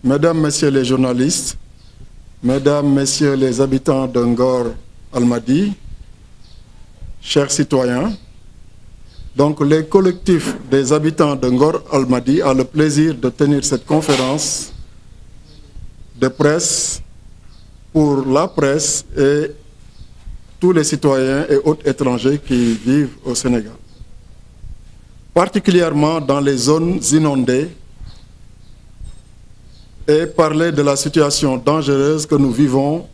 Mesdames, Messieurs les journalistes, Mesdames, Messieurs les habitants de Ngor Almadies, chers citoyens, donc les collectifs des habitants de Ngor Almadies a le plaisir de tenir cette conférence de presse pour la presse et tous les citoyens et autres étrangers qui vivent au Sénégal, particulièrement dans les zones inondées, et parler de la situation dangereuse que nous vivons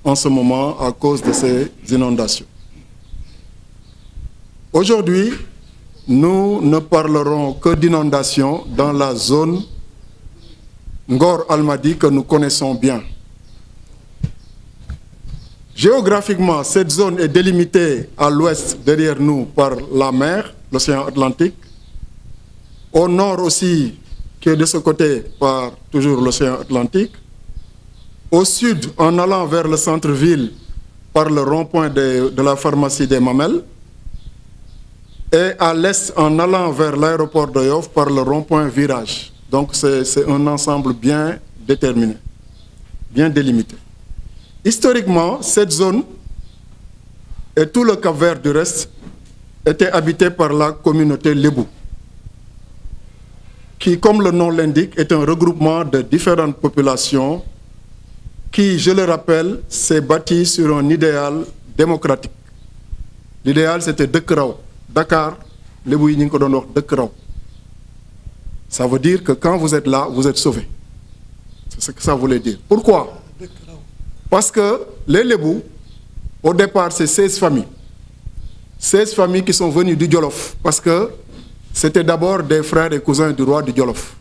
en ce moment à cause de ces inondations. Aujourd'hui, nous ne parlerons que d'inondations dans la zone Ngor Almadies que nous connaissons bien. Géographiquement, cette zone est délimitée à l'ouest derrière nous par la mer, l'océan Atlantique, au nord aussi, qui est de ce côté par toujours l'océan Atlantique, au sud en allant vers le centre-ville par le rond-point de la pharmacie des Mamelles, et à l'est en allant vers l'aéroport de Yoff par le rond-point Virage. Donc c'est un ensemble bien déterminé, bien délimité. Historiquement, cette zone et tout le Cap-Vert du reste étaient habités par la communauté Lébou, qui, comme le nom l'indique, est un regroupement de différentes populations qui, je le rappelle, s'est bâti sur un idéal démocratique. L'idéal, c'était Dekraw. Dakar, les Bouïni Kodonor, Dekraw. Ça veut dire que quand vous êtes là, vous êtes sauvé. C'est ce que ça voulait dire. Pourquoi? Parce que les Lébou, au départ, c'est 16 familles. 16 familles qui sont venues du Djolof. Parce que c'était d'abord des frères et cousins du roi du Djolof.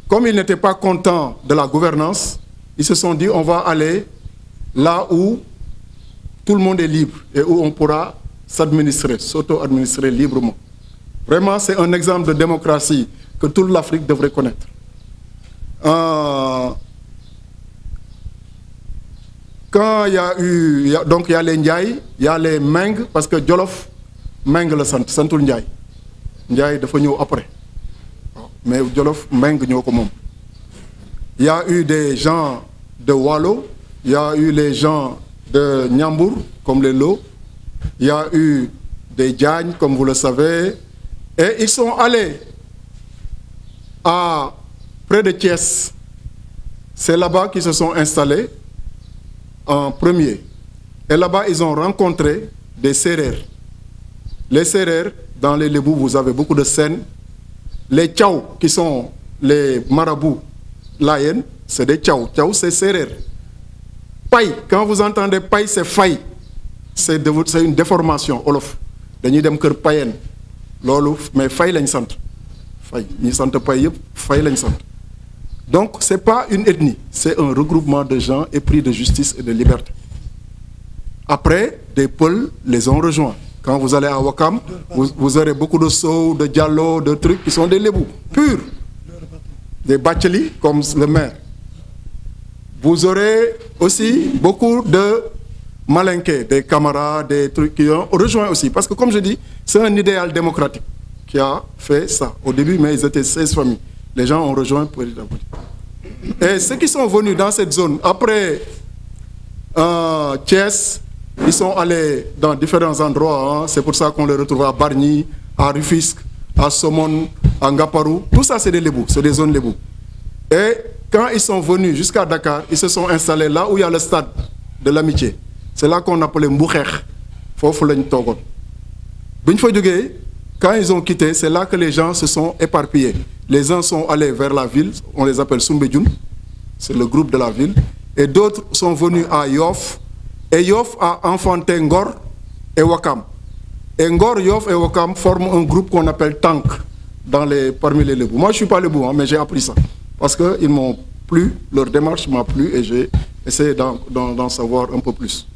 Comme ils n'étaient pas contents de la gouvernance, ils se sont dit on va aller là où tout le monde est libre et où on pourra s'administrer, s'auto-administrer librement. Vraiment, c'est un exemple de démocratie que toute l'Afrique devrait connaître. Quand il y a eu, donc il y a les Ndiaye, il y a les Meng, parce que Djolof, Meng le sant, santul Ndiaye. Ndiaye dafa ñëw après. Mais Djolof, Meng ñoo ko moom. Il y a eu des gens de Walo, il y a eu les gens de Nyambour, comme les Lo, il y a eu des Diagne, comme vous le savez, et ils sont allés à près de Thiès. C'est là-bas qu'ils se sont installés en premier. Et là-bas, ils ont rencontré des Sérères. Les Sérères, dans les Lébou, vous avez beaucoup de scènes. Les Tchao, qui sont les marabouts laïens, c'est des Tchao. Tchao, c'est Sérères. Paille, quand vous entendez paille, c'est faille. C'est une déformation, Olof. Dañuy dem kër payen. Lolu, mais faille lañ sant. Faille. Ñi sant paille yépp, faille lañ sant. Donc, ce n'est pas une ethnie, c'est un regroupement de gens épris de justice et de liberté. Après, des Peuls les ont rejoints. Quand vous allez à Wakam, vous aurez beaucoup de Sow, de Diallo, de trucs qui sont des Lébous, purs. Des Bacheli, comme le maire. Vous aurez aussi beaucoup de Malinké, des camarades, des trucs qui ont rejoint aussi. Parce que, comme je dis, c'est un idéal démocratique qui a fait ça. Au début, mais ils étaient 16 familles. Les gens ont rejoint petit à petit. Et ceux qui sont venus dans cette zone, après Thiès, ils sont allés dans différents endroits. Hein. C'est pour ça qu'on les retrouve à Bargny, à Rufisque, à Somone, à Ngaparou. Tout ça, c'est des Lébous, c'est des zones Lébous. Et quand ils sont venus jusqu'à Dakar, ils se sont installés là où il y a le stade de l'amitié. C'est là qu'on appelait Mboucher. Quand ils ont quitté, c'est là que les gens se sont éparpillés. Les uns sont allés vers la ville, on les appelle Soumbédioune, c'est le groupe de la ville, et d'autres sont venus à Yoff, et Yoff a enfanté Ngor et Wakam. Et Ngor, Yoff et Wakam forment un groupe qu'on appelle Tank parmi les Lébous. Moi, je ne suis pas Lébou, hein, mais j'ai appris ça. Parce qu'ils m'ont plu, leur démarche m'a plu, et j'ai essayé d'en savoir un peu plus.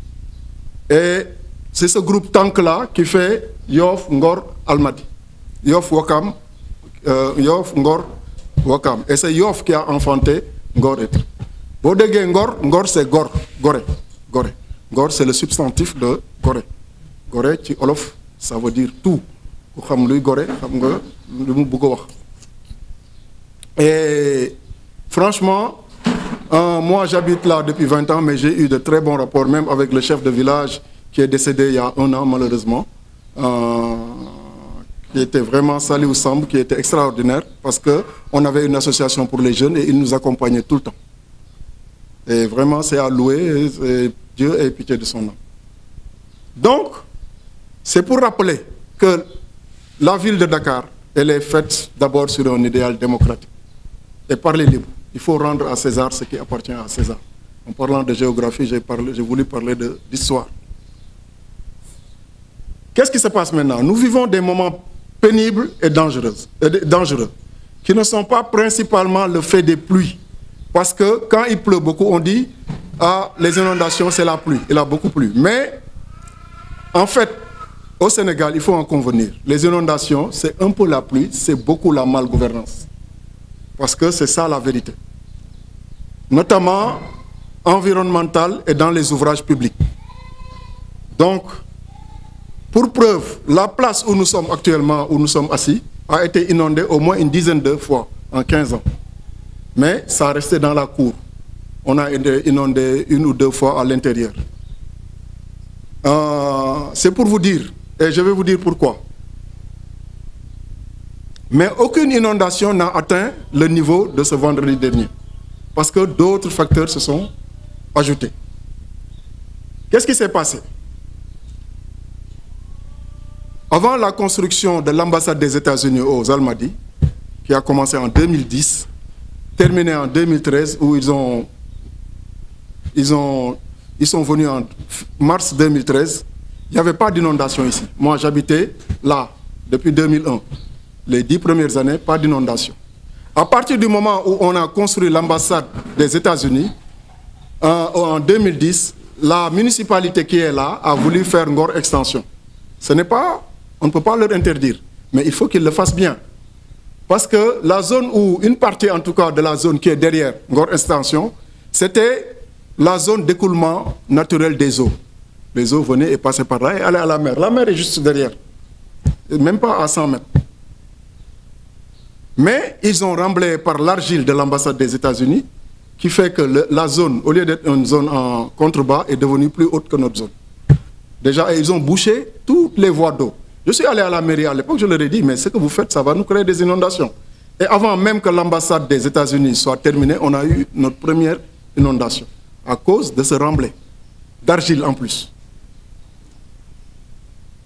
Et c'est ce groupe Tank-là qui fait Yoff, Ngor, Almadies. Yoff, Wakam, Yoff, Ngor, Wakam. Et c'est Yoff qui a enfanté Ngor et Bodege Ngor, Ngor c'est Gor, Goré, Goré. Ngor c'est le substantif de Goré. Goré, ci olof, ça veut dire tout. Et franchement, moi j'habite là depuis 20 ans, mais j'ai eu de très bons rapports, même avec le chef de village qui est décédé il y a 1 an malheureusement, qui était vraiment Salih Samb, qui était extraordinaire, parce qu'on avait une association pour les jeunes et il nous accompagnait tout le temps. Et vraiment c'est à louer, et Dieu ait pitié de son âme. Donc, c'est pour rappeler que la ville de Dakar, elle est faite d'abord sur un idéal démocratique. Et parler libre. Il faut rendre à César ce qui appartient à César. En parlant de géographie, j'ai voulu parler d'histoire. Qu'est-ce qui se passe maintenant? Nous vivons des moments pénibles et dangereux, qui ne sont pas principalement le fait des pluies. Parce que quand il pleut beaucoup, on dit « Ah, les inondations, c'est la pluie. Il a beaucoup plu. » Mais, en fait, au Sénégal, il faut en convenir. Les inondations, c'est un peu la pluie, c'est beaucoup la malgouvernance. Parce que c'est ça la vérité. Notamment environnementale et dans les ouvrages publics. Donc, pour preuve, la place où nous sommes actuellement, où nous sommes assis, a été inondée au moins une dizaine de fois en 15 ans. Mais ça a resté dans la cour. On a été inondé 1 ou 2 fois à l'intérieur. C'est pour vous dire, et je vais vous dire pourquoi. Mais aucune inondation n'a atteint le niveau de ce vendredi dernier. Parce que d'autres facteurs se sont ajoutés. Qu'est-ce qui s'est passé? Avant la construction de l'ambassade des États-Unis aux Almadies, qui a commencé en 2010, terminé en 2013, où ils sont venus en mars 2013, il n'y avait pas d'inondation ici. Moi, j'habitais là depuis 2001. Les 10 premières années, pas d'inondation. À partir du moment où on a construit l'ambassade des États-Unis, en 2010, la municipalité qui est là a voulu faire Ngor Extension. Ce n'est pas, on ne peut pas leur interdire, mais il faut qu'ils le fassent bien. Parce que la zone où, une partie en tout cas de la zone qui est derrière Ngor Extension, c'était la zone d'écoulement naturel des eaux. Les eaux venaient et passaient par là et allaient à la mer. La mer est juste derrière, même pas à 100 mètres. Mais ils ont remblai par l'argile de l'ambassade des États-Unis, qui fait que la zone, au lieu d'être une zone en contrebas, est devenue plus haute que notre zone. Déjà, ils ont bouché toutes les voies d'eau. Je suis allé à la mairie à l'époque, je leur ai dit, mais ce que vous faites, ça va nous créer des inondations. Et avant même que l'ambassade des États-Unis soit terminée, on a eu notre première inondation, à cause de ce remblai, d'argile en plus.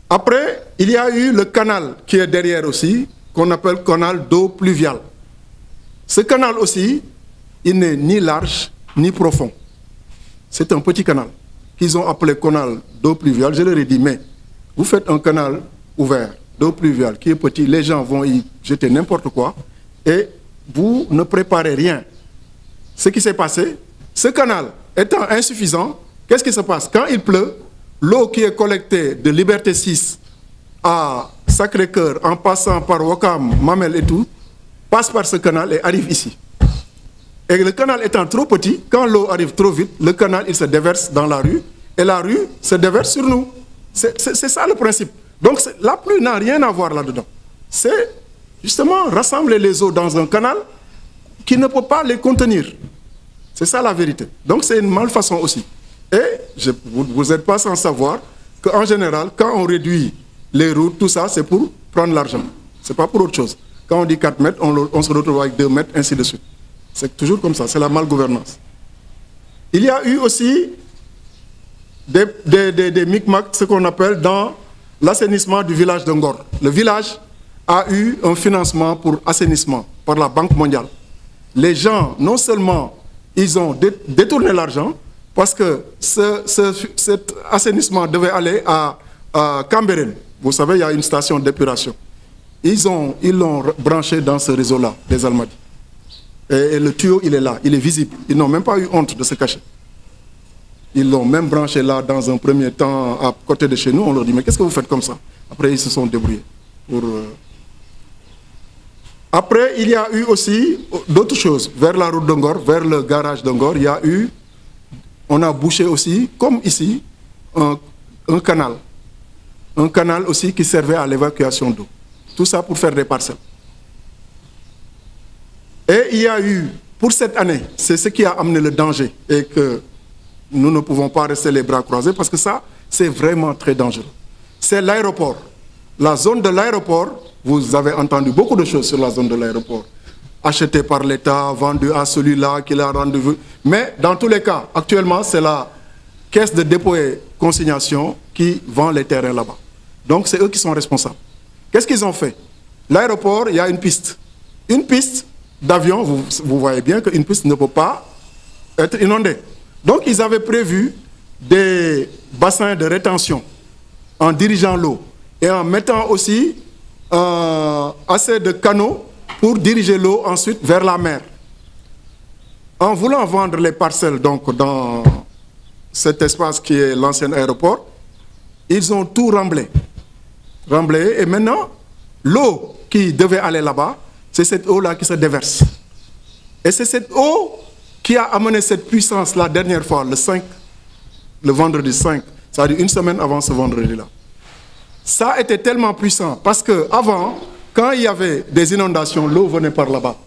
Après, il y a eu le canal qui est derrière aussi, qu'on appelle canal d'eau pluviale. Ce canal aussi, il n'est ni large ni profond. C'est un petit canal qu'ils ont appelé canal d'eau pluviale. Je leur ai dit, mais vous faites un canal ouvert d'eau pluviale qui est petit, les gens vont y jeter n'importe quoi et vous ne préparez rien. Ce qui s'est passé, ce canal étant insuffisant, qu'est-ce qui se passe? Quand il pleut, l'eau qui est collectée de Liberté 6 à Sacré-Cœur, en passant par Ouakam, Mamel et tout, passe par ce canal et arrive ici. Et le canal étant trop petit, quand l'eau arrive trop vite, le canal il se déverse dans la rue, et la rue se déverse sur nous. C'est ça le principe. Donc la pluie n'a rien à voir là-dedans. C'est justement rassembler les eaux dans un canal qui ne peut pas les contenir. C'est ça la vérité. Donc c'est une malfaçon aussi. Et vous n'êtes pas sans savoir qu'en général, quand on réduit les routes, tout ça, c'est pour prendre l'argent. Ce n'est pas pour autre chose. Quand on dit 4 mètres, on se retrouve avec 2 mètres, ainsi de suite. C'est toujours comme ça, c'est la malgouvernance. Il y a eu aussi des micmacs, ce qu'on appelle dans l'assainissement du village de Ngor. Le village a eu un financement pour assainissement par la Banque mondiale. Les gens, non seulement, ils ont détourné l'argent, parce que cet assainissement devait aller à Cambérène. Vous savez, il y a une station d'épuration. Ils l'ont branché dans ce réseau-là, les Almadies. Et le tuyau, il est là, il est visible. Ils n'ont même pas eu honte de se cacher. Ils l'ont même branché là dans un premier temps à côté de chez nous. On leur dit, mais qu'est-ce que vous faites comme ça? Après, ils se sont débrouillés. Après, il y a eu aussi d'autres choses. Vers la route d'Ongor, vers le garage d'Ongor, on a bouché aussi, comme ici, un canal. Un canal aussi qui servait à l'évacuation d'eau. Tout ça pour faire des parcelles. Et il y a eu, pour cette année, c'est ce qui a amené le danger et que nous ne pouvons pas rester les bras croisés parce que ça, c'est vraiment très dangereux. C'est l'aéroport. La zone de l'aéroport, vous avez entendu beaucoup de choses sur la zone de l'aéroport. Achetée par l'État, vendue à celui-là, qui l'a rendu. Mais dans tous les cas, actuellement, c'est la caisse de dépôt et consignation qui vend les terrains là-bas. Donc, c'est eux qui sont responsables. Qu'est-ce qu'ils ont fait? L'aéroport, il y a une piste. Une piste d'avion, vous voyez bien qu'une piste ne peut pas être inondée. Donc, ils avaient prévu des bassins de rétention en dirigeant l'eau et en mettant aussi assez de canaux pour diriger l'eau ensuite vers la mer. En voulant vendre les parcelles donc, dans cet espace qui est l'ancien aéroport, ils ont tout remblé. Et maintenant, l'eau qui devait aller là-bas, c'est cette eau-là qui se déverse. Et c'est cette eau qui a amené cette puissance la dernière fois, le vendredi 5, c'est-à-dire une semaine avant ce vendredi-là. Ça a été tellement puissant parce qu'avant, quand il y avait des inondations, l'eau venait par là-bas,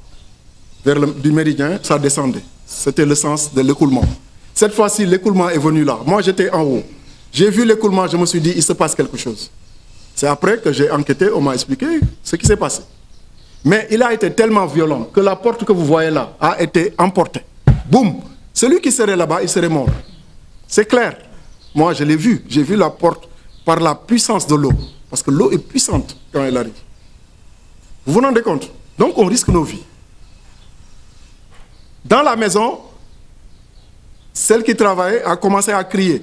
du méridien, ça descendait. C'était le sens de l'écoulement. Cette fois-ci, l'écoulement est venu là. Moi, j'étais en haut. J'ai vu l'écoulement, je me suis dit, il se passe quelque chose. C'est après que j'ai enquêté, on m'a expliqué ce qui s'est passé. Mais il a été tellement violent que la porte que vous voyez là a été emportée. Boum! Celui qui serait là-bas, il serait mort. C'est clair. Moi, je l'ai vu. J'ai vu la porte par la puissance de l'eau. Parce que l'eau est puissante quand elle arrive. Vous vous rendez compte? Donc, on risque nos vies. Dans la maison, celle qui travaillait a commencé à crier.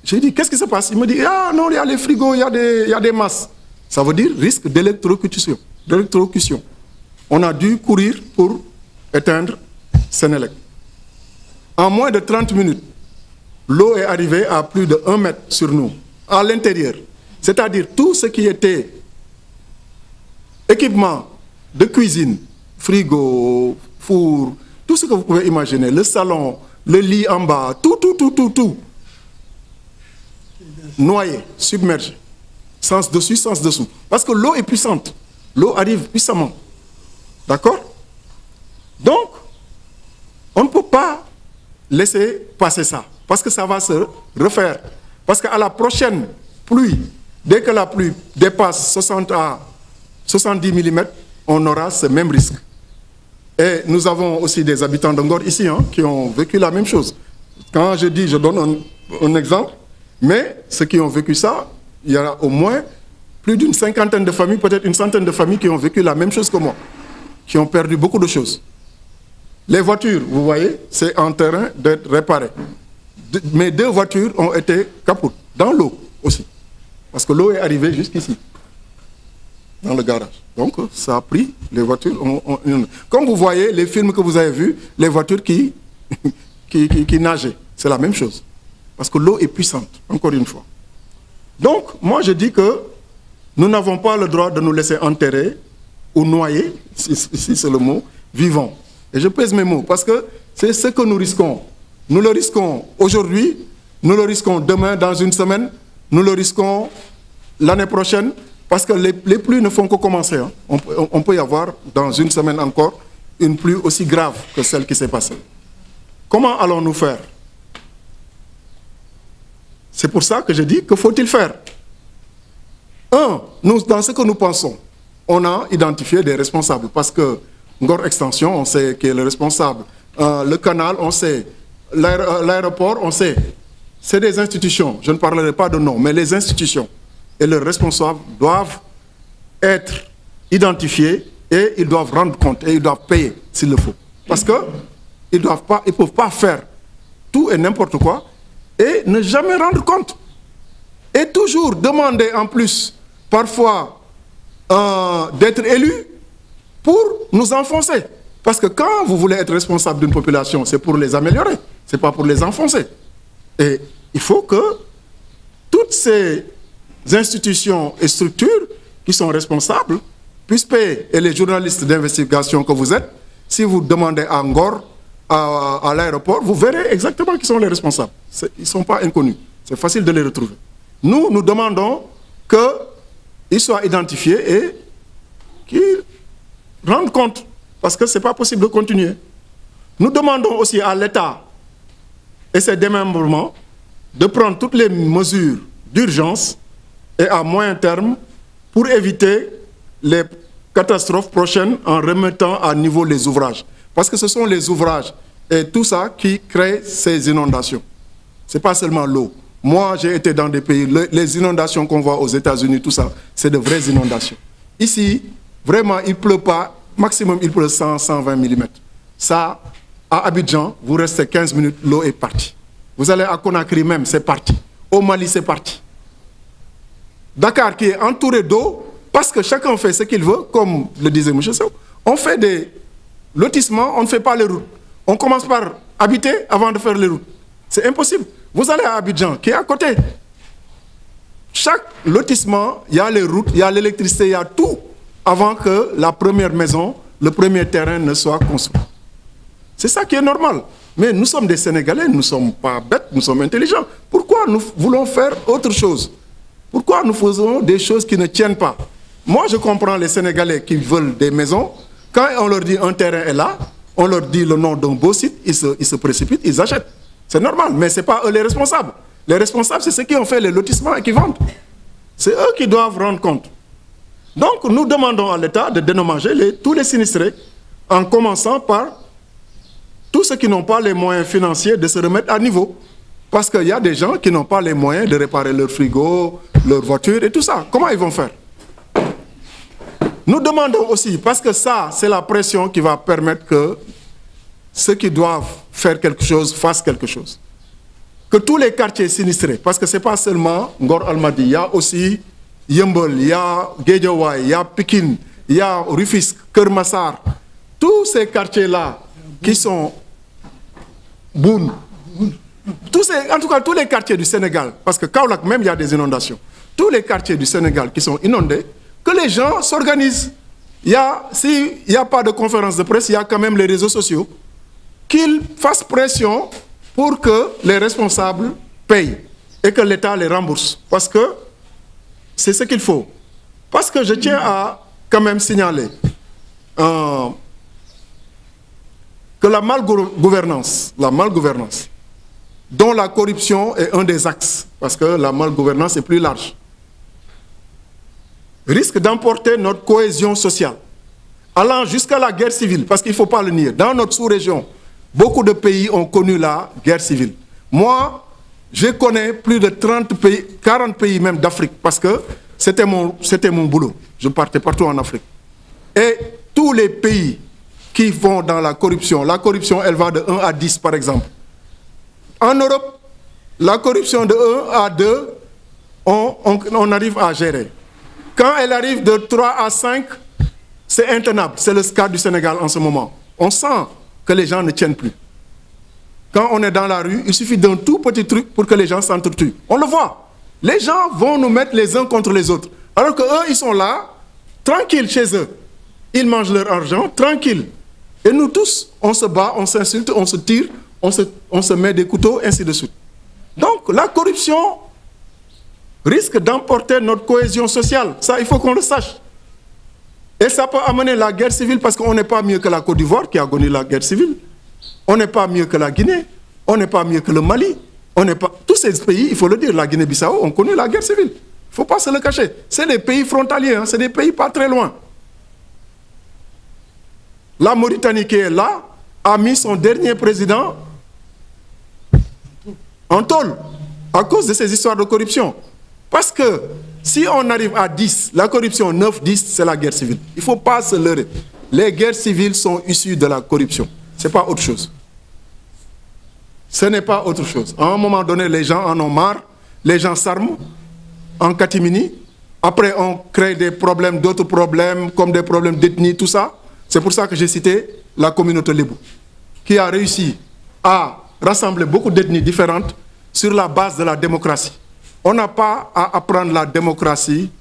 J'ai dit, qu'est-ce qui se passe? Il me dit, ah non, il y a les frigos, il y a des masses. Ça veut dire risque d'électrocution. On a dû courir pour éteindre Sénélec. En moins de 30 minutes, l'eau est arrivée à plus de 1 mètre sur nous, à l'intérieur. C'est-à-dire tout ce qui était équipement de cuisine, frigo, four, tout ce que vous pouvez imaginer, le salon, le lit en bas, tout, noyé, submergé, sens dessus, sens dessous. Parce que l'eau est puissante, l'eau arrive puissamment. D'accord? Donc, on ne peut pas laisser passer ça, parce que ça va se refaire. Parce qu'à la prochaine pluie, dès que la pluie dépasse 60 à 70 mm, on aura ce même risque. Et nous avons aussi des habitants d'Ongor ici qui ont vécu la même chose. Quand je dis, je donne un exemple, mais ceux qui ont vécu ça, il y a au moins plus d'une cinquantaine de familles, peut-être une centaine de familles qui ont vécu la même chose que moi, qui ont perdu beaucoup de choses. Les voitures, vous voyez, c'est en train d'être réparé. Mes 2 voitures ont été capotes, dans l'eau aussi. Parce que l'eau est arrivée jusqu'ici, dans le garage. Donc, ça a pris, les voitures Comme vous voyez, les films que vous avez vus, les voitures qui nageaient, c'est la même chose. Parce que l'eau est puissante, encore une fois. Donc, moi, je dis que nous n'avons pas le droit de nous laisser enterrer ou noyer, si c'est le mot, vivants. Et je pèse mes mots, parce que c'est ce que nous risquons. Nous le risquons aujourd'hui, nous le risquons demain, dans une semaine, nous le risquons l'année prochaine, parce que les pluies ne font que commencer. On peut y avoir, dans une semaine encore, une pluie aussi grave que celle qui s'est passée. Comment allons-nous faire? C'est pour ça que je dis, que faut-il faire? Dans ce que nous pensons, on a identifié des responsables, parce que Ngor Extension, on sait qui est le responsable. Le canal, on sait. L'aéroport, on sait. C'est des institutions. Je ne parlerai pas de nom, mais les institutions et leurs responsables doivent être identifiés et ils doivent rendre compte et ils doivent payer s'il le faut. Parce qu'ils ne peuvent pas faire tout et n'importe quoi et ne jamais rendre compte. Et toujours demander en plus, parfois, d'être élus pour nous enfoncer. Parce que quand vous voulez être responsable d'une population, c'est pour les améliorer, ce n'est pas pour les enfoncer. Et il faut que toutes ces institutions et structures qui sont responsables Puispe et les journalistes d'investigation que vous êtes, si vous demandez à Ngor, à l'aéroport, vous verrez exactement qui sont les responsables. Ils ne sont pas inconnus. C'est facile de les retrouver. Nous demandons qu'ils soient identifiés et qu'ils rendent compte, parce que ce n'est pas possible de continuer. Nous demandons aussi à l'État et ses démembrements de prendre toutes les mesures d'urgence et à moyen terme pour éviter les catastrophes prochaines en remettant à niveau les ouvrages. Parce que ce sont les ouvrages et tout ça qui créent ces inondations. Ce n'est pas seulement l'eau. Moi, j'ai été dans des pays, les inondations qu'on voit aux États-Unis, tout ça, c'est de vraies inondations. Ici, vraiment, il ne pleut pas, maximum il pleut 100, 120 mm. Ça, à Abidjan, vous restez 15 minutes, l'eau est partie. Vous allez à Conakry même, c'est parti. Au Mali, c'est parti. Dakar qui est entouré d'eau, parce que chacun fait ce qu'il veut, comme le disait M. Sow, on fait des lotissements, on ne fait pas les routes. On commence par habiter avant de faire les routes. C'est impossible. Vous allez à Abidjan, qui est à côté. Chaque lotissement, il y a les routes, il y a l'électricité, il y a tout, avant que la première maison, le premier terrain ne soit construit. C'est ça qui est normal. Mais nous sommes des Sénégalais, nous ne sommes pas bêtes, nous sommes intelligents. Pourquoi nous voulons faire autre chose? Pourquoi nous faisons des choses qui ne tiennent pas? Moi, je comprends les Sénégalais qui veulent des maisons. Quand on leur dit un terrain est là, on leur dit le nom d'un beau site, ils se précipitent, ils achètent. C'est normal, mais ce n'est pas eux les responsables. Les responsables, c'est ceux qui ont fait les lotissements et qui vendent. C'est eux qui doivent rendre compte. Donc, nous demandons à l'État de dédommager tous les sinistrés, en commençant par tous ceux qui n'ont pas les moyens financiers de se remettre à niveau. Parce qu'il y a des gens qui n'ont pas les moyens de réparer leur frigo, leur voiture et tout ça. Comment ils vont faire? Nous demandons aussi, parce que ça, c'est la pression qui va permettre que ceux qui doivent faire quelque chose fassent quelque chose. Que tous les quartiers sinistrés, parce que ce n'est pas seulement Ngor Almadi, il y a aussi Yembol, il y a Guédiawaye, il y a Pikine, il y a Rufisque, Keur Massar, tous ces quartiers-là qui sont Boun, en tout cas tous les quartiers du Sénégal, parce que Kaolack même il y a des inondations, tous les quartiers du Sénégal qui sont inondés, que les gens s'organisent. S'il n'y a pas de conférence de presse, il y a quand même les réseaux sociaux, qu'ils fassent pression pour que les responsables payent et que l'État les rembourse. Parce que c'est ce qu'il faut. Parce que je tiens à quand même signaler que la malgouvernance, dont la corruption est un des axes, parce que la malgouvernance est plus large, risque d'emporter notre cohésion sociale, allant jusqu'à la guerre civile, parce qu'il ne faut pas le nier. Dans notre sous-région, beaucoup de pays ont connu la guerre civile. Moi, je connais plus de 30 pays, 40 pays même d'Afrique, parce que c'était mon boulot. Je partais partout en Afrique. Et tous les pays qui vont dans la corruption, elle va de 1 à 10 par exemple. En Europe, la corruption de 1 à 2, on arrive à gérer. Quand elle arrive de 3 à 5, c'est intenable. C'est le cas du Sénégal en ce moment. On sent que les gens ne tiennent plus. Quand on est dans la rue, il suffit d'un tout petit truc pour que les gens s'entretuent. On le voit. Les gens vont nous mettre les uns contre les autres. Alors qu'eux, ils sont là, tranquilles chez eux. Ils mangent leur argent, tranquilles. Et nous tous, on se bat, on s'insulte, on se tire, on se met des couteaux, ainsi de suite. Donc, la corruption risque d'emporter notre cohésion sociale. Ça, il faut qu'on le sache. Et ça peut amener la guerre civile parce qu'on n'est pas mieux que la Côte d'Ivoire qui a connu la guerre civile. On n'est pas mieux que la Guinée. On n'est pas mieux que le Mali. Tous ces pays, il faut le dire, la Guinée-Bissau ont connu la guerre civile. Il ne faut pas se le cacher. C'est des pays frontaliers, hein, c'est des pays pas très loin. La Mauritanie qui est là a mis son dernier président en tôle à cause de ces histoires de corruption. Parce que si on arrive à 10, la corruption 9, 10, c'est la guerre civile. Il ne faut pas se leurrer. Les guerres civiles sont issues de la corruption. Ce n'est pas autre chose. Ce n'est pas autre chose. À un moment donné, les gens en ont marre. Les gens s'arment en catimini. Après, on crée des problèmes, d'autres problèmes, comme des problèmes d'ethnie, tout ça. C'est pour ça que j'ai cité la communauté Lébou, qui a réussi à rassembler beaucoup d'ethnies différentes sur la base de la démocratie. On n'a pas à apprendre la démocratie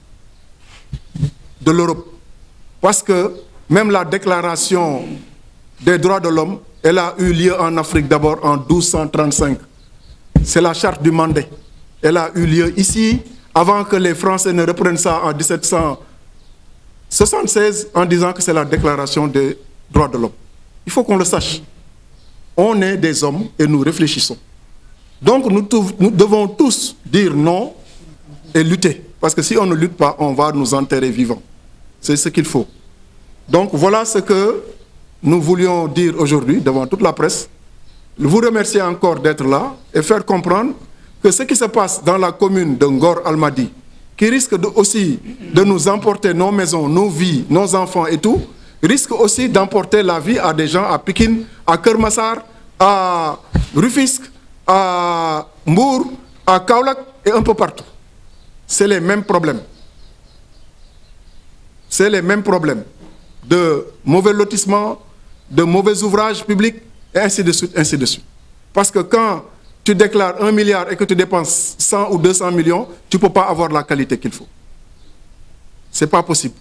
de l'Europe. Parce que même la déclaration des droits de l'homme, elle a eu lieu en Afrique d'abord en 1235. C'est la charte du Mandé. Elle a eu lieu ici, avant que les Français ne reprennent ça en 1776, en disant que c'est la déclaration des droits de l'homme. Il faut qu'on le sache. On est des hommes et nous réfléchissons. Donc nous devons tous dire non et lutter. Parce que si on ne lutte pas, on va nous enterrer vivants. C'est ce qu'il faut. Donc voilà ce que nous voulions dire aujourd'hui devant toute la presse. Vous remercier encore d'être là et faire comprendre que ce qui se passe dans la commune de Ngor Almadi, qui risque aussi de nous emporter nos maisons, nos vies, nos enfants et tout, risque aussi d'emporter la vie à des gens à Pikine, à Keur Massar, à Rufisque, à Mbour, à Kaolack et un peu partout. C'est les mêmes problèmes. C'est les mêmes problèmes de mauvais lotissements, de mauvais ouvrages publics, et ainsi de suite, ainsi de suite. Parce que quand tu déclares 1 milliard et que tu dépenses 100 ou 200 millions, tu ne peux pas avoir la qualité qu'il faut. Ce n'est pas possible.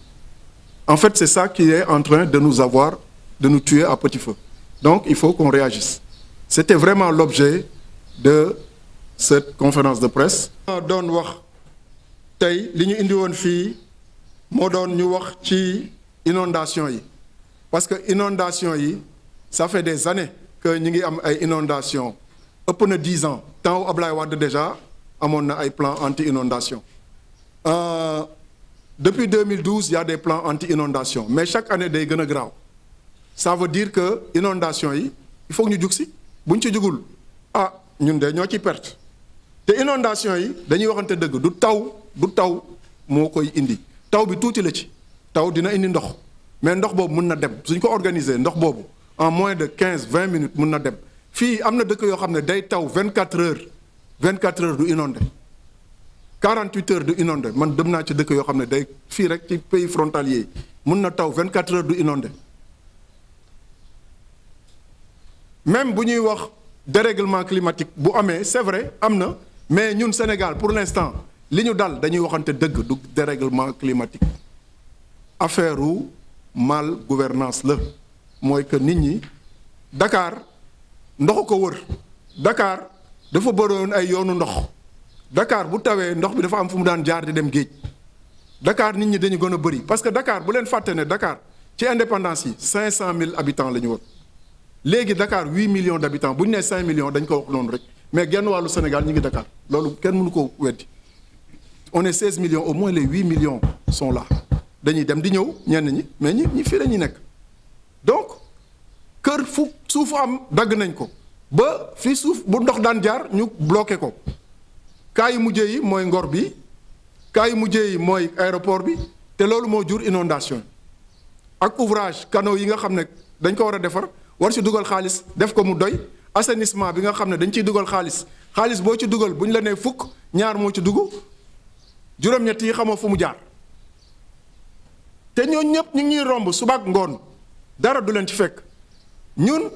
En fait, c'est ça qui est en train de nous tuer à petit feu. Donc, il faut qu'on réagisse. C'était vraiment l'objet de cette conférence de presse. Doon wax tey li ñu indi woon fii moo doon ñu wax ci inondation yi parce que inondation yi ça fait des années que ñu ngi am ay inondation ëpp na 10 ans temps wu Ablaye Wade déjà amoon na ay plans anti-inondation. Depuis 2012 il y a des plans anti-inondation mais chaque année day gën a graaw. Ça veut dire que inondation yi il faut que ñu jug si bu ñu ci jugul ñun de ñoo ci perte te inondation yi dañuy waxante dëgg du taw moo koy indi taw bi tuuti la ci taw dina indi ndox mais ndox boobu mun na dem suñ ko organiser ndox boobu en moins de 15-20 minutes mun na dem fii am na dëkk yoo xam ne day taw 24 heures du inondé 48 heures du inondé man dem naa ci dëkk yoo xam ne day fii rek ci pays frontalier mun na taw 24 heures du inondé même bu ñuy wax dérèglement climatique bu amee c'est vrai am na mais ñun Sénégal pour l'instant li ñu dal dañuy waxante dëgg du dérèglement climatique affaire u mal gouvernance la mooy que nit ñi Dakar ndoxu ko wër Dakar dafa bëroon ay yoonu ndox Dakar bu tawee ndox bi dafa am fu mu daan jaar di dem géej Dakar nit ñi dañu gën a bëri parce que Dakar bu leen fàtte ne Dakar ci indépendance yi 500 000 habitants la ñu woon léegi Dakar 8 millions d'habitants bu ñu nee 5 millions dañ ko wax noonu rek mais genn wàllu Sénégal ñu ngi Dakar loolu kenn mënu ko weddi on est 16 millions au moins les 8 millions sont là dañuy dem di ñëw ñenn ñi mais ñi fii la ñuy nekk donc kër suufu am dagg nañ ko ba fii suuf bu ndox daan jaar ñu bloqué ko cas yu mujjee yi mooy Ngor bi cas yu mujjee yi mooy aéroport bi te loolu moo jur inondation ak ouvrage canaux yi nga xam ne dañ ko war a defar war ci dugal xaalis def ko mu doy assainissement bi nga xam ne dañ ciy dugal xaalis boo ci dugal bu ñu la nee fukk ñaar moo ci dugg juróom-ñett yi xamoo fu mu jaar te ñooñu ñëpp ñu ngi ñuy romb suba ak ngoon dara du leen ci fekk ñun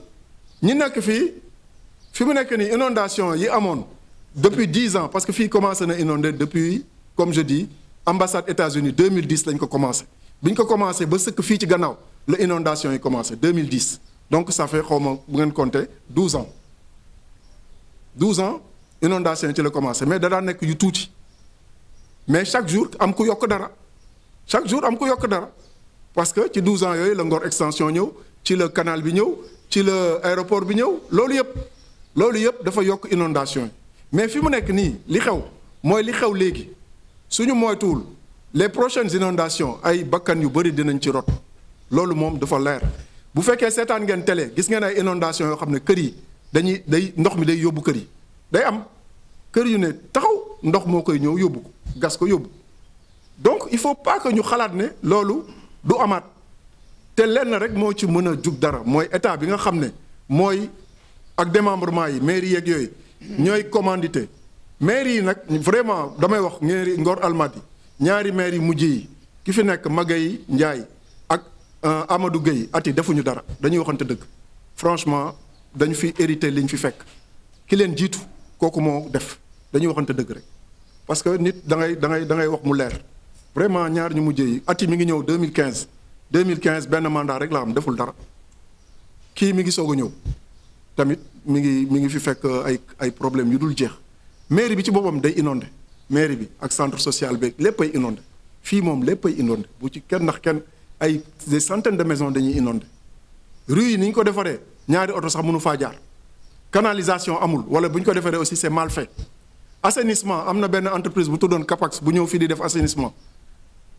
ñi nekk fi mu nekk nii inondation yi amoon depuis 10 ans parce que fii commencé na inondé depuis comme je dis ambassade États-Unis 2010 lañ ko commencé bi ñu ko commencé ba sëkk fii ci gannaaw la inondation yi commencé 2010 donc ça fait xaw ma bu ngeen compter 12 ans 12 ans inondation yi ci la commencé mais da daan nekk yu tuuti mais chaque jour am ku yokk dara parce que ci 12 ans yooyu la Ngor extension ñëw ci la canal bi ñëw ci la aéroport bi ñëw loolu yëpp dafa yokk inondation yi mais fi mu nekk nii li xew mooy li xew léegi suñu moytuwul les prochaines inondations ay bakkan yu bëri dinañ ci rot loolu moom dafa leer bu fekkee seetaan ngeen télé gis ngeen ay inondation yoo xam ne kër yi ndox mi day yóbbu kër yi day am kër yu ne taxaw ndox moo koy ñëw yóbbu ko gas ko yóbbu donc il faut pas que ñu xalaat ne loolu du amaat te lenn rek moo ci mën a jug dara mooy état bi nga xam ne mooy ak démembrement yi mairie yeeg yooyu ñooy commandité mairie yi nag vraiment damay wax mairie Ngor Almadi ñaari maire yi mujj yi ki fi nekk Magaye Ndiaye ak Amadou Gueye ati defuñu dara dañuy waxante dëgg franchement dañu fi hérité liñ fi fekk ki leen jiitu kooku moo def dañuy waxante dëgg rek parce que nit da ngay wax mu leer vraiment ñaar ñu mujjee yi ati mi ngi ñëw 2015 2015 benn mandat rek la am deful dara kii mi ngi soog a ñëw tamit mi ngi fi fekk ay problème yu dul jeex mairie bi ci boppam day inondé mairie bi ak centre social beeg léppay inondé fii moom léppay inondé bu ci kenn ndax kenn ay des centaines de maisons dañuy inondé rue yi ni ñu ko defaree ñaari oto sax mënu faa jaar canalisation amul wala bu ñu ko defaree aussi c'est mal fait assainissement am na benn entreprise bu tuddoon Capax bu ñëw fii di def assainissement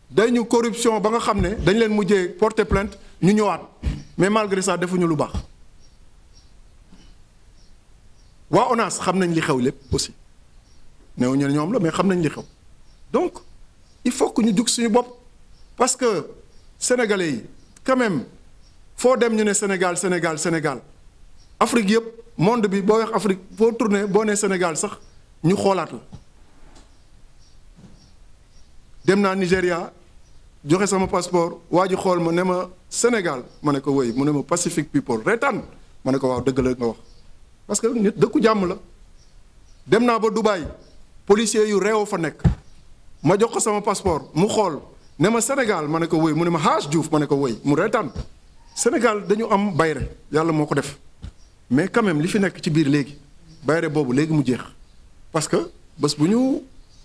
dañu corruption ba nga xam ne dañ leen mujjee porter plainte ñu ñëwaat mais malgré ça defuñu lu baax waa ONAS xam nañ li xew lépp aussi néew ñu ñoom la mais xam nañ li xew donc il faut que ñu jug suñu bopp parce que sénégalais yi quand même foo dem ñu ne Sénégal Sénégal Sénégal Afrique yëpp monde bi boo wax Afrique foo tourné boo nee Sénégal sax ñu xoolaat la dem naa Nigéria joxe sama passeport waa ji xool ma ne ma Sénégal ma ne ko wéy mu ne ma Pacific people reetaan ma ne ko waaw dëgg la nga wax parce que nit dëkku jàmm la dem naa ba Dubaï policier yu réew fa nekk ma jox ko sama passeport mu xool ne ma Sénégal ma ne ko wéy mu ne ma Haaj Diouf ma ne ko wéy mu reetaan Sénégal dañu am bayre yàlla moo ko def mais quand même li fi nekk ci biir léegi bayre boobu léegi mu jeex parce que bés bu ñu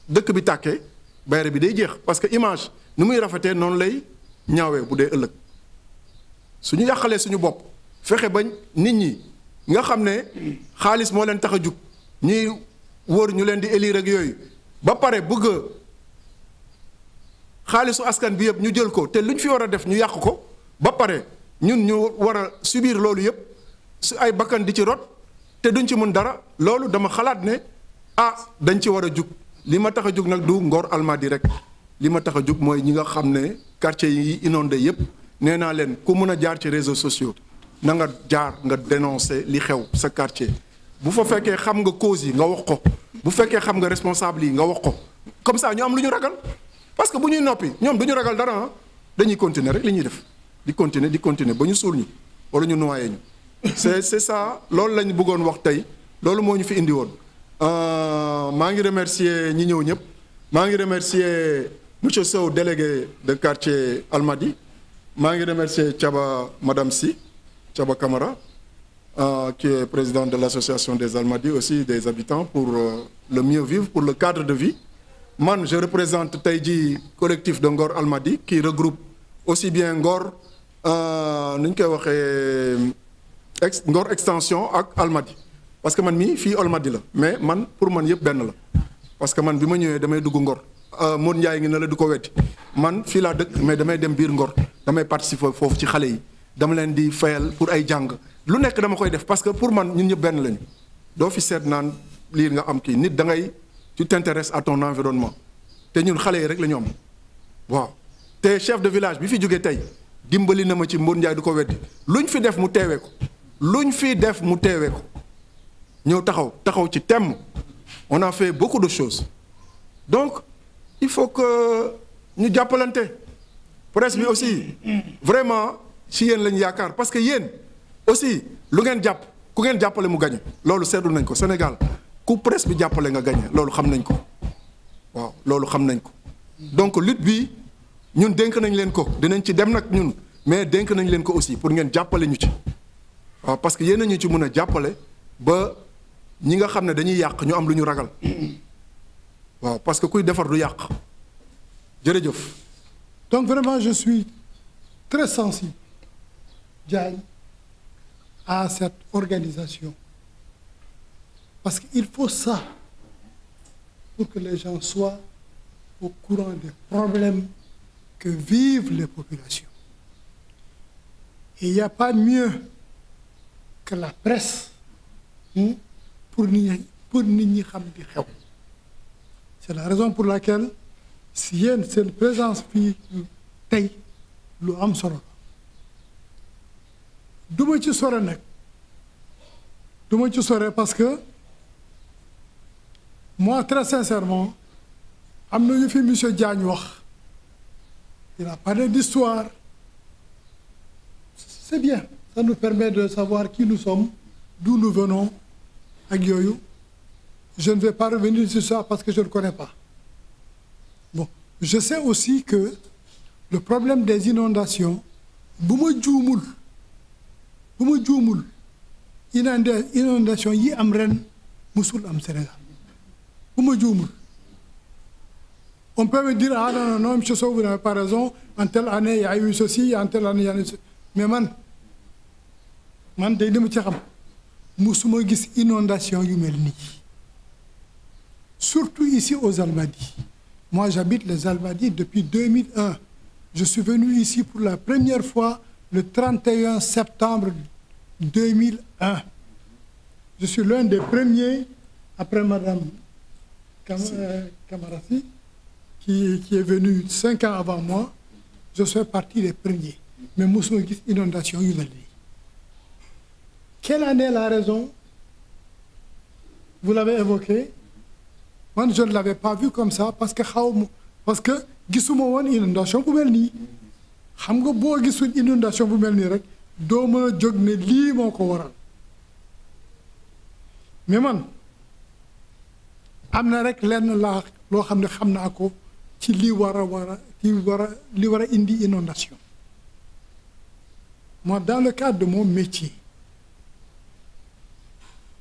dëkk bi tàkkee bayre bi day jeex parce que image ni muy rafetee noonu lay ñaawee bu dee ëllëg suñu yàqalee suñu bopp fexe bañ nit ñi nga xam ne xaalis moo leen tax a jug ñuy wóor ñu leen di élire ak yooyu ba pare bëgg xaalisu askan bi yëpp ñu jël ko te luñ fi war a def ñu yàq ko ba pare ñun ñu war a subir loolu yëpp su ay bakkan di ci rot te duñ ci mën dara loolu dama xalaat ne dañ ci war a jug li ma tax a jug nag du Ngor Almadies rek li ma tax a jug mooy ñi nga xam ne quartier yi inondé yëpp nee naa leen ku mën a jaar ci réseaux sociaux na nga jaar nga dénoncer li xew sa quartier bu fa fekkee xam nga cause yi nga wax ko bu fekkee xam nga responsable yi nga wax ko comme ça ñu am lu ñu ragal parce que bu ñuy noppi ñoom du ñu ragal dara dañuy continuer rek li ñuy def di continuer ba ñu suul ñu wala ñu noyé ñu c'est ça loolu lañu bëggoon wax tey loolu moo ñu fi indi woon maa ngi remercier ñi ñëw ñëpp maa ngi remercier monsieur Sow délégué de quartier Almadies maa ngi remercier madame Sy Thiaba Camara qui est président de l'association des Almadies aussi des habitants pour le mieux vivre pour le cadre de vie man je représente tey jii collectif de Ngor Almadies qui regroupe aussi bien Ngor nu ñu koy waxee Ngor extension ak Almadies parce que man mii fii Almadies la mais man pour man yëpp benn la parce que man bi ma ñëwee damay dugg Ngor Modou Ndiaye ngi ne la du ko wetti man fii laa dëkk mais damay dem biir Ngor damay participer foofu ci xale yi dama leen di fayal pour ay jàng lu nekk dama koy def parce que pour man ñun ñëpp benn lañu doo fi seet naan lii nga am kii nit da ngay tu t'intéresses à ton environnement te ñun xale yi rek la ñu am waaw te chef de village bi fi jógee tey dimbali na ma ci Modou Ndiaye du ko weddi luñ fi def mu teewee ko luñ fi def mu teewee ko ñëw taxaw ci thème on a fait beaucoup de choses donc il faut que ñu jàppalante presse bi aussi vraiment ci yéen lañu yaakaar parce que yéen aussi lu ngeen jàpp ku ngeen jàppale mu gañe loolu seetlu nañ ko Sénégal ku presse bi jàppale nga gañe loolu xam nañ ko waaw loolu xam nañ ko donc lutte bi ñun dénk nañ leen ko dinañ ci dem nag ñun mais dénk nañ leen ko aussi pour ngeen jàppale ñu ci waaw parce que yéen a ñu ci mën a jàppale ba ñi nga xam ne dañuy yàq ñu am lu ñu ragal waaw parce que kuy defar du yàq jërëjëf. Donc vraiment je suis très sensible Diagne à cette organisation parce qu'il faut ça pour que les gens soient au courant des problèmes que vivent les populations. Et il n'y a pas mieux que la presse pour nit ñi xam di xew. C'est la raison pour laquelle si yéen seen présence fii tey lu am solo du ma ci sore nag du ma ci sore parce que moi très sincèrement am na yu fi monsieur Diagne wax il a parlé d'histoire c'est bien ça nous permet de savoir qui nous sommes d'où nous venons ak yooyu je ne vais pas revenir sur ça parce que je ne connais pas bon je sais aussi que le problème des inondations bu ma juumul inondation yi am ren musul am Sénégal bu ma juumul. On peut me dire, ah non, non, monsieur Sow, vous n'avez pas raison, en telle année, il y a eu ceci, en telle année, il y a eu ceci. Mais man, day dem ci xam musuma gis inondation yu mel nii. Surtout ici aux Almadies. Moi, j'habite les Almadies depuis 2001. Je suis venu ici pour la première fois le 31 septembre 2001. Je suis l'un des premiers, après Madame Kamarassi, qui est venu 5 ans avant moi. Je suis parti des premiers. Mais musuma gis inondation yu mel nii. Quelle année la raison? Vous l'avez évoqué. Moi, je ne l'avais pas vu comme ça parce que gisuma woon inondation bu mel nii. Xam nga boo gisul inondation bu mel nii rek doo mën a jóg ne lii moo ko waral. Mais man am na rek lenn laa loo xam ne xam naa ko ci li war a indi inondation. Moi, dans le cadre de mon métier,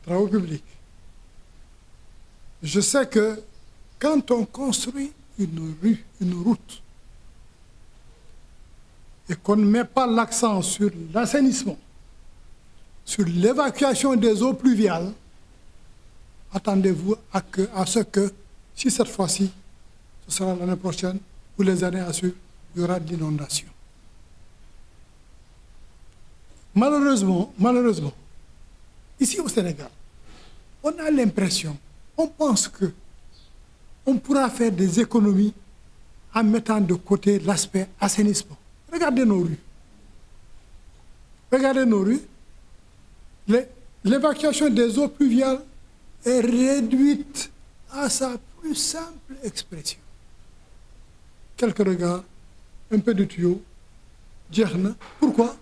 travaux publics, je sais que quand on construit une rue, une route, et qu'on ne met pas l'accent sur l'assainissement, sur l'évacuation des eaux pluviales, attendez-vous à ce que, si cette fois-ci, ce sera l'année prochaine ou les années à suivre, il y aura de l'inondation. Malheureusement, ici au Sénégal, on a l'impression, on pense que on pourra faire des économies en mettant de côté l'aspect assainissement. Regardez nos rues. L'évacuation des eaux pluviales est réduite à sa plus simple expression. Quelques regards, un peu de tuyau, jeex na. Pourquoi?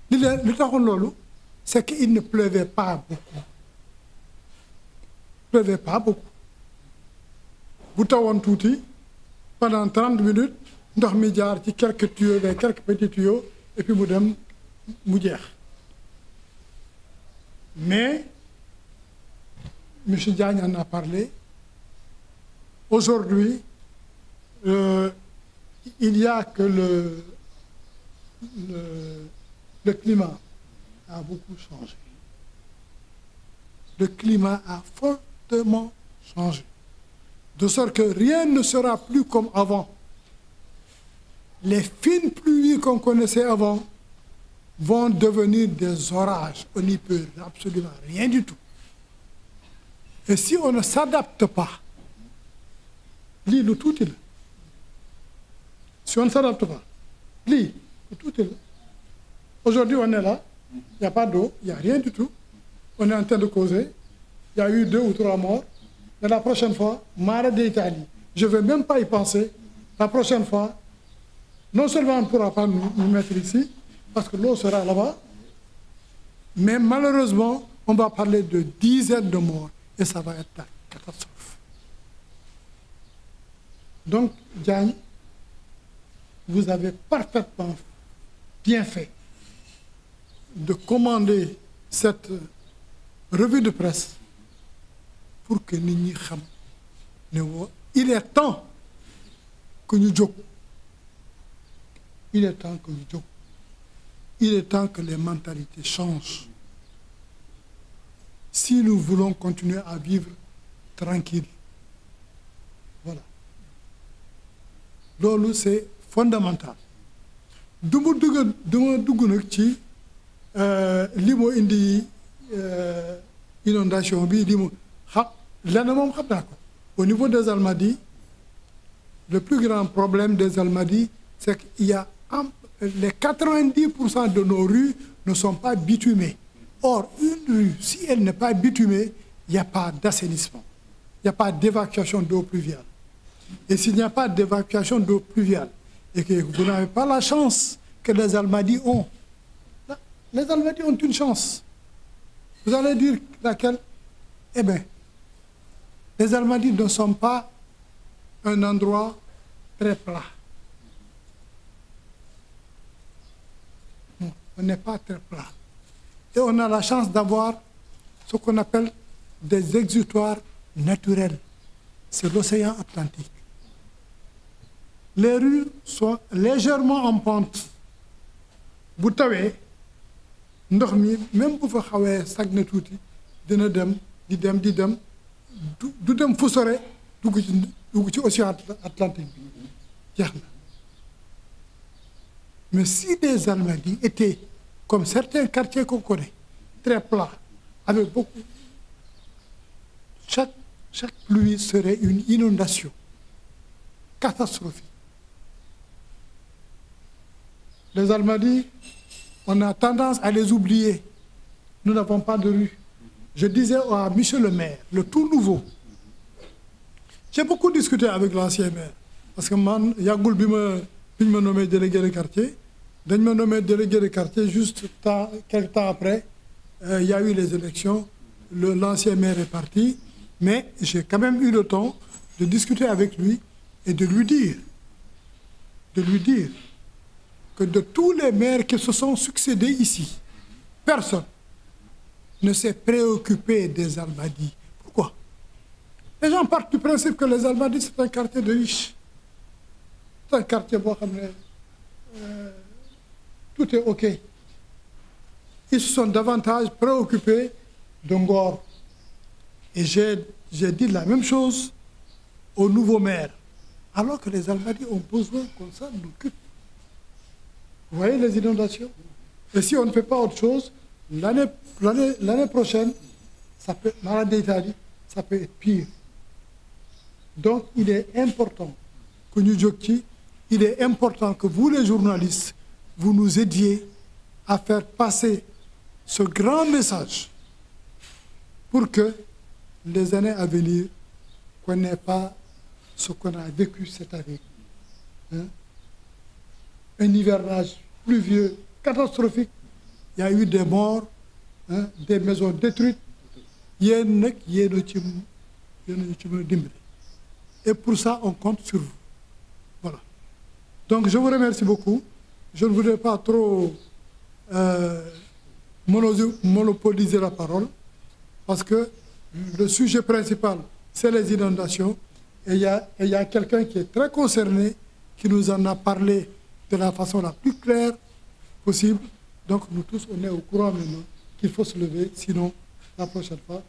Li taxoon loolu, c'est qu'il ne pleuvait pas beaucoup. Bu tawoon tuuti, pendant 30 minutes, ndox mi jaar ci quelques tuyaux, quelques petits tuyaux, et puis mu dem mu jeex. Mais M. Diagne en a parlé. Aujourd'hui, il y a que le climat a beaucoup changé. Le climat a fortement changé. De sorte que rien ne sera plus comme avant. Les fines pluies qu'on connaissait avant vont devenir des orages. On n'y peut absolument rien du tout. Et si on ne s'adapte pas, lii lu tuuti la. Si on ne s'adapte pas, lii lu tuuti la. Aujourd'hui, on est là, il n'y a pas d'eau, il n'y a rien du tout. On est en train de causer. Il y a eu 2 ou 3 morts. Mais la prochaine fois, mare d'Italie, je ne vais même pas y penser. La prochaine fois, non seulement on ne pourra pas nous mettre ici, parce que l'eau sera là-bas, mais malheureusement, on va parler de dizaines de morts et ça va être la catastrophe. Donc, Diagne, vous avez parfaitement bien fait de commander cette revue de presse pour que nit ñi xam ne il est temps que ñu jóg. Il est temps que ñu jóg. Il est temps que les mentalités changent. Si nous voulons continuer à vivre tranquille. Voilà. Loolu c'est fondamental. Du ma dugg nag ci li moo indi inondation bi li mu xam lenn moom xam naa ko. Au niveau des Almadies, le plus grand problème des Almadies, c'est qu'il y a les 90% de nos rues ne sont pas bitumées. Or, une rue, si elle n'est pas bitumée, il n'y a pas d'assainissement. Il n'y a pas d'évacuation d'eau pluviale. Et s'il n'y a pas d'évacuation d'eau pluviale, et que vous n'avez pas la chance que les Almadies ont, les Almadies ont une chance. Vous allez dire laquelle? Eh bien, les Almadies ne sont pas un endroit très plat. on n'est pas très plat. Et on a la chance d'avoir ce qu'on appelle des exutoires naturels. C'est l'océan Atlantique. Les rues sont légèrement en pente. Bu tawee ndox mi même bu fa xawee stagné tuuti dina dem di dem du dem fu sore dugg ci océan Atlantique bi jeex na. Mais si des Almadies étaient comme certains quartiers qu'on connaît, très plats, avec beaucoup, chaque pluie serait une inondation catastrophique. Les Almadies, on a tendance à les oublier. Nous n'avons pas de rue. Je disais à Monsieur le maire, le tout nouveau, j'ai beaucoup discuté avec l'ancien maire, parce que man, yàggul bi ma nommé délégué de quartier, dañ ma nommé délégué de quartier juste quelques temps après, il y a eu les élections, l'ancien maire est parti, mais j'ai quand même eu le temps de discuter avec lui et de lui dire que de tous les maires qui se sont succédés ici, personne ne s'est préoccupé des Almadies. Pourquoi? Les gens partent du principe que les Almadies, c'est un quartier de riches. C'est un quartier boo xam ne tout est OK. Ils se sont davantage préoccupés de Ngor. Et j'ai dit la même chose au nouveau maire. Alors que les Almadies ont besoin qu'on s'en occupe. Vous voyez les inondations? Et si on ne fait pas autre chose, l'année prochaine, ça peut être pire. Donc, il est important que nous jóg, il est important que vous, les journalistes, vous nous aidiez à faire passer ce grand message pour que les années à venir qu'on n'ait pas ce qu'on a vécu cette année. Hein? Un hivernage pluvieux, catastrophique. Il y a eu des morts, hein, des maisons détruites. Et pour ça, on compte sur vous. Voilà. Donc, je vous remercie beaucoup. Je ne voudrais pas trop monopoliser la parole, parce que le sujet principal, c'est les inondations. Et il y a quelqu'un qui est très concerné, qui nous en a parlé de la façon la plus claire possible. Donc, nous tous, on est au courant maintenant qu'il faut se lever, sinon, la prochaine fois.